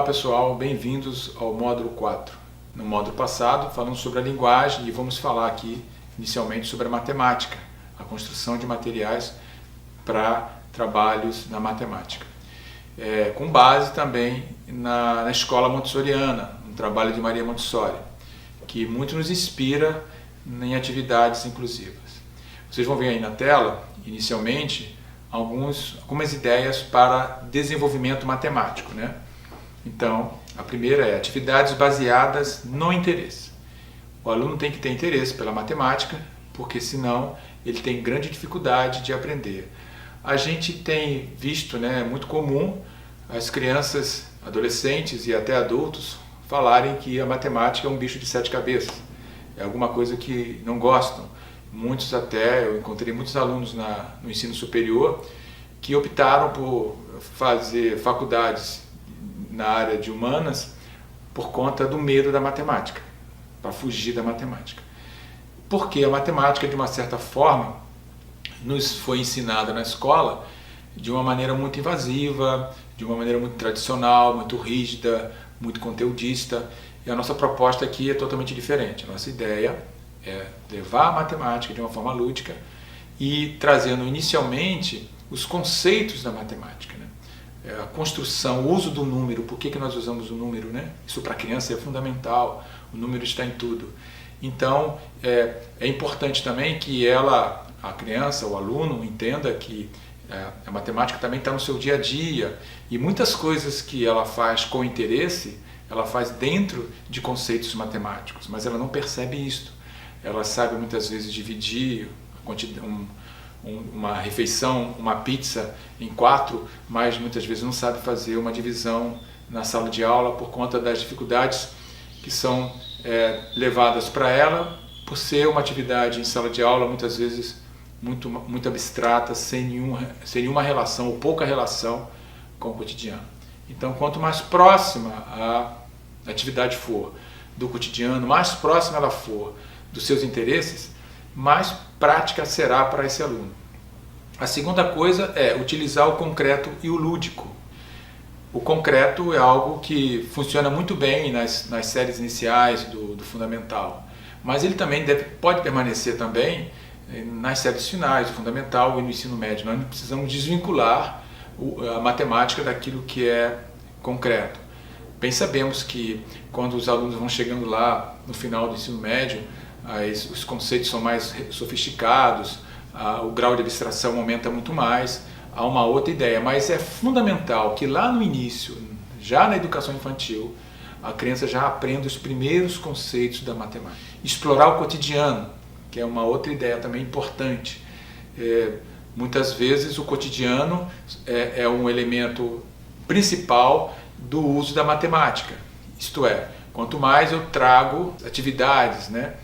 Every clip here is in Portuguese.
pessoal, bem-vindos ao módulo 4. No módulo passado falamos sobre a linguagem e vamos falar aqui inicialmente sobre a matemática, a construção de materiais para trabalhos na matemática. Com base também na escola montessoriana, um trabalho de Maria Montessori, que muito nos inspira em atividades inclusivas. Vocês vão ver aí na tela, inicialmente, algumas ideias para desenvolvimento matemático, né? Então, a primeira é atividades baseadas no interesse. O aluno tem que ter interesse pela matemática, porque senão ele tem grande dificuldade de aprender. A gente tem visto, né, é muito comum as crianças, adolescentes e até adultos falarem que a matemática é um bicho de 7 cabeças, é alguma coisa que não gostam. Muitos até, eu encontrei muitos alunos no ensino superior que optaram por fazer faculdades na área de humanas por conta do medo da matemática, para fugir da matemática. Porque a matemática, de uma certa forma, nos foi ensinada na escola de uma maneira muito invasiva, de uma maneira muito tradicional, muito rígida, muito conteudista, e a nossa proposta aqui é totalmente diferente. A nossa ideia é levar a matemática de uma forma lúdica e trazendo inicialmente os conceitos da matemática, né? A construção, o uso do número, por que nós usamos o número, né? Isso para a criança é fundamental, o número está em tudo. Então, é importante também que a criança, o aluno, entenda que a matemática também está no seu dia a dia e muitas coisas que ela faz com interesse, ela faz dentro de conceitos matemáticos, mas ela não percebe isto. Ela sabe muitas vezes dividir uma refeição, uma pizza em 4, mas muitas vezes não sabe fazer uma divisão na sala de aula por conta das dificuldades que são levadas para ela, por ser uma atividade em sala de aula muitas vezes muito abstrata, sem nenhuma relação ou pouca relação com o cotidiano. Então, quanto mais próxima a atividade for do cotidiano, mais próxima ela for dos seus interesses, mais prática será para esse aluno. A segunda coisa é utilizar o concreto e o lúdico. O concreto é algo que funciona muito bem nas séries iniciais do fundamental, mas ele também pode permanecer também nas séries finais do fundamental e no ensino médio. Nós não precisamos desvincular a matemática daquilo que é concreto. Bem sabemos que quando os alunos vão chegando lá no final do ensino médio, os conceitos são mais sofisticados, o grau de abstração aumenta muito mais, há uma outra ideia, mas é fundamental que lá no início, já na educação infantil, a criança já aprenda os primeiros conceitos da matemática. Explorar o cotidiano, que é uma outra ideia também importante. Muitas vezes o cotidiano é um elemento principal do uso da matemática, isto é, quanto mais eu trago atividades, né,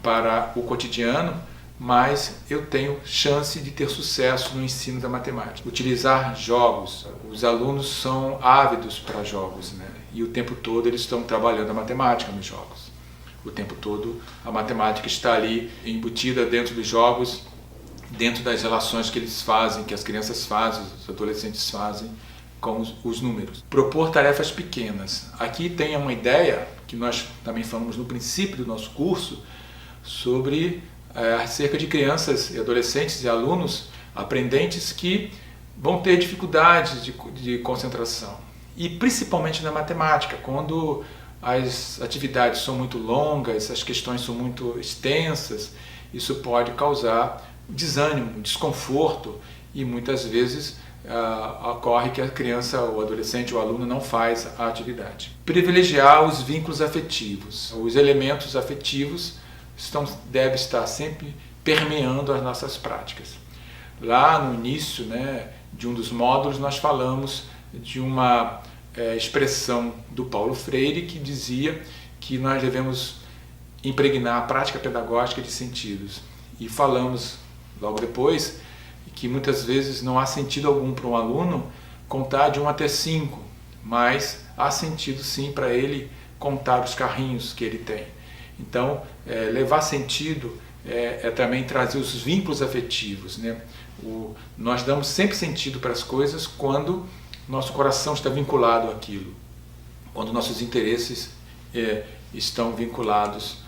para o cotidiano, mais eu tenho chance de ter sucesso no ensino da matemática. Utilizar jogos, os alunos são ávidos para jogos, né? E o tempo todo eles estão trabalhando a matemática nos jogos. O tempo todo a matemática está ali embutida dentro dos jogos, dentro das relações que eles fazem, que as crianças fazem, os adolescentes fazem com os números. Propor tarefas pequenas. Aqui tem uma ideia que nós também falamos no princípio do nosso curso, sobre acerca de crianças e adolescentes e alunos aprendentes que vão ter dificuldades de concentração. E principalmente na matemática, quando as atividades são muito longas, as questões são muito extensas, isso pode causar desânimo, desconforto e muitas vezes ocorre que a criança, o adolescente, o aluno não faz a atividade. Privilegiar os vínculos afetivos. Os elementos afetivos deve estar sempre permeando as nossas práticas. Lá no início, né, de um dos módulos, nós falamos de uma expressão do Paulo Freire que dizia que nós devemos impregnar a prática pedagógica de sentidos. E falamos logo depois que muitas vezes não há sentido algum para um aluno contar de 1 até 5, mas há sentido sim para ele contar os carrinhos que ele tem. Então, levar sentido é também trazer os vínculos afetivos, né? Nós damos sempre sentido para as coisas quando nosso coração está vinculado àquilo. quando nossos interesses estão vinculados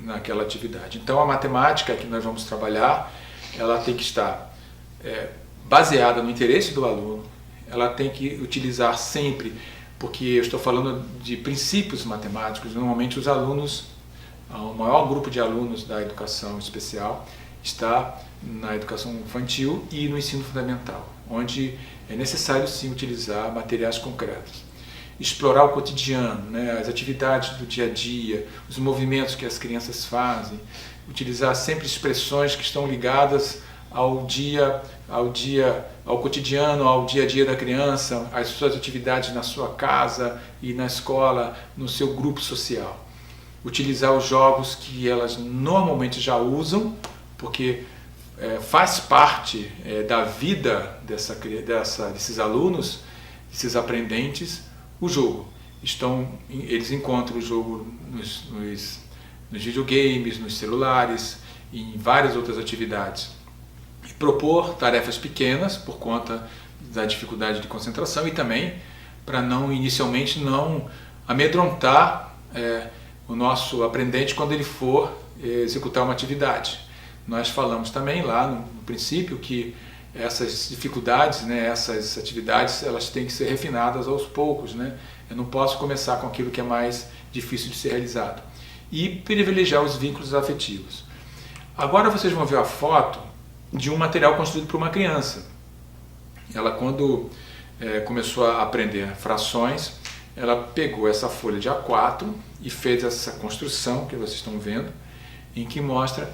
naquela atividade. Então a matemática que nós vamos trabalhar, ela tem que estar baseada no interesse do aluno, ela tem que utilizar sempre, porque eu estou falando de princípios matemáticos, normalmente os alunos, o maior grupo de alunos da educação especial está na educação infantil e no ensino fundamental, onde é necessário sim utilizar materiais concretos. Explorar o cotidiano, né, as atividades do dia a dia, os movimentos que as crianças fazem, utilizar sempre expressões que estão ligadas ao cotidiano, ao dia a dia da criança, às suas atividades na sua casa e na escola, no seu grupo social. Utilizar os jogos que elas normalmente já usam, porque faz parte da vida desses alunos, desses aprendentes, o jogo. Eles encontram o jogo nos videogames, nos celulares e em várias outras atividades. E propor tarefas pequenas por conta da dificuldade de concentração e também para inicialmente não amedrontar o nosso aprendente quando ele for executar uma atividade. Nós falamos também lá no princípio que essas dificuldades, né, essas atividades, elas têm que ser refinadas aos poucos, né? Eu não posso começar com aquilo que é mais difícil de ser realizado. E privilegiar os vínculos afetivos. Agora vocês vão ver a foto de um material construído por uma criança. Ela, quando começou a aprender frações, ela pegou essa folha de A4 e fez essa construção que vocês estão vendo, em que mostra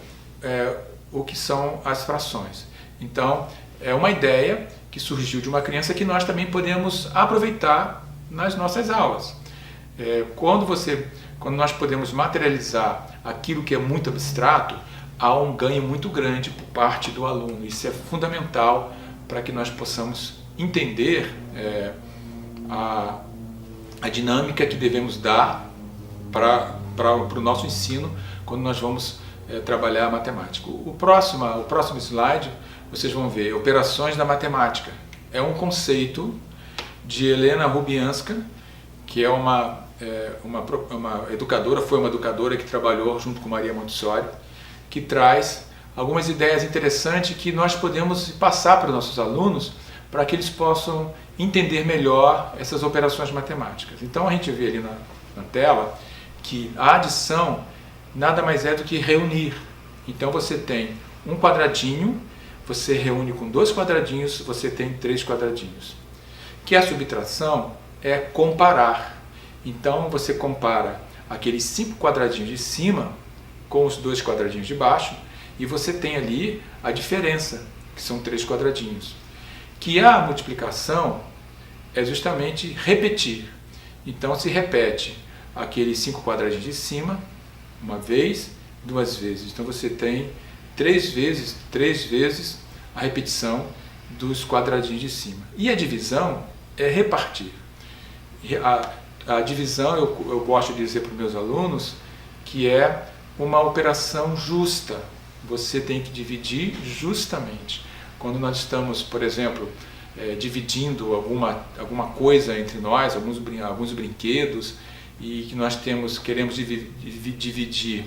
o que são as frações. Então, é uma ideia que surgiu de uma criança que nós também podemos aproveitar nas nossas aulas. Quando nós podemos materializar aquilo que é muito abstrato, há um ganho muito grande por parte do aluno. Isso é fundamental para que nós possamos entender a dinâmica que devemos dar para o nosso ensino quando nós vamos trabalhar a matemática. O próximo slide, vocês vão ver operações da matemática. É um conceito de Helena Rubianska, que é uma educadora, foi uma educadora que trabalhou junto com Maria Montessori, que traz algumas ideias interessantes que nós podemos passar para os nossos alunos para que eles possam entender melhor essas operações matemáticas. Então a gente vê ali na tela que a adição nada mais é do que reunir. Então você tem um quadradinho, você reúne com 2 quadradinhos, você tem 3 quadradinhos. Que a subtração é comparar. Então você compara aqueles 5 quadradinhos de cima com os 2 quadradinhos de baixo e você tem ali a diferença, que são 3 quadradinhos. Que a multiplicação é justamente repetir. Então se repete aqueles 5 quadradinhos de cima, uma vez, 2 vezes. Então você tem 3 vezes a repetição dos quadradinhos de cima. E a divisão é repartir. A divisão, eu gosto de dizer para os meus alunos, que é uma operação justa. Você tem que dividir justamente. Quando nós estamos, por exemplo, dividindo alguma coisa entre nós, alguns brinquedos, e que nós queremos dividir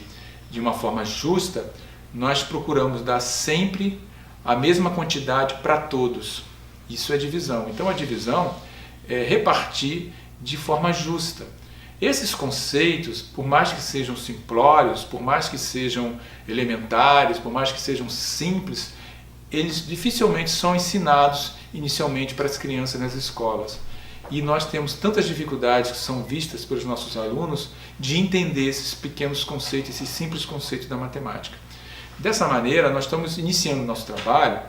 de uma forma justa, nós procuramos dar sempre a mesma quantidade para todos. Isso é divisão. Então a divisão é repartir de forma justa. Esses conceitos, por mais que sejam simplórios, por mais que sejam elementares, por mais que sejam simples, eles dificilmente são ensinados inicialmente para as crianças nas escolas. E nós temos tantas dificuldades que são vistas pelos nossos alunos de entender esses pequenos conceitos, esses simples conceitos da matemática. Dessa maneira, nós estamos iniciando o nosso trabalho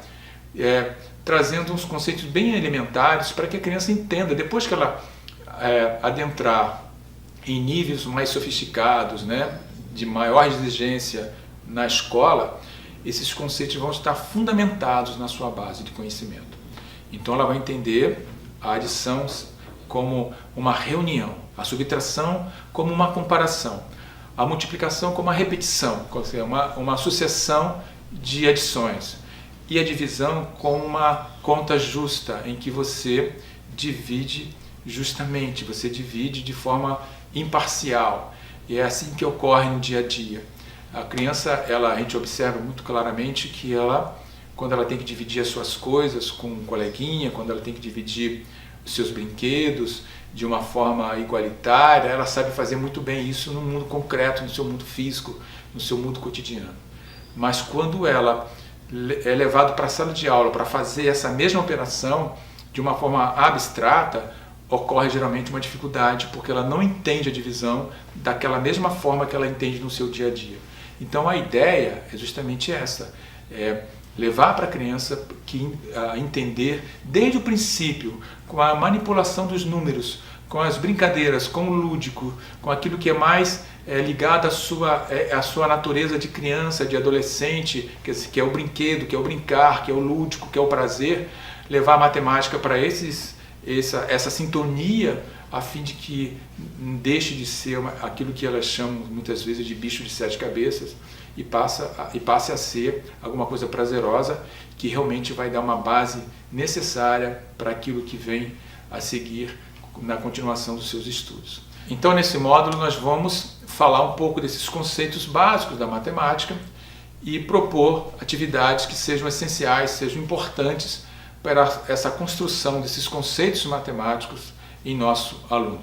trazendo uns conceitos bem elementares para que a criança entenda. Depois que ela adentrar em níveis mais sofisticados, né, de maior exigência na escola, esses conceitos vão estar fundamentados na sua base de conhecimento. Então ela vai entender a adição como uma reunião, a subtração como uma comparação, a multiplicação como uma repetição, uma sucessão de adições, e a divisão como uma conta justa, em que você divide justamente, você divide de forma imparcial. E é assim que ocorre no dia a dia. A criança, a gente observa muito claramente que quando ela tem que dividir as suas coisas com um coleguinha, quando ela tem que dividir os seus brinquedos de uma forma igualitária, ela sabe fazer muito bem isso no mundo concreto, no seu mundo físico, no seu mundo cotidiano. Mas quando ela é levada para a sala de aula para fazer essa mesma operação de uma forma abstrata, ocorre geralmente uma dificuldade, porque ela não entende a divisão daquela mesma forma que ela entende no seu dia a dia. Então a ideia é justamente essa, levar para a criança a entender desde o princípio, com a manipulação dos números, com as brincadeiras, com o lúdico, com aquilo que é mais ligado à sua natureza de criança, de adolescente, que é o brinquedo, que é o brincar, que é o lúdico, que é o prazer, levar a matemática para essa sintonia, a fim de que deixe de ser aquilo que elas chamam muitas vezes de bicho de 7 cabeças e passe a ser alguma coisa prazerosa, que realmente vai dar uma base necessária para aquilo que vem a seguir na continuação dos seus estudos. Então, nesse módulo, nós vamos falar um pouco desses conceitos básicos da matemática e propor atividades que sejam essenciais, sejam importantes para essa construção desses conceitos matemáticos em nosso aluno.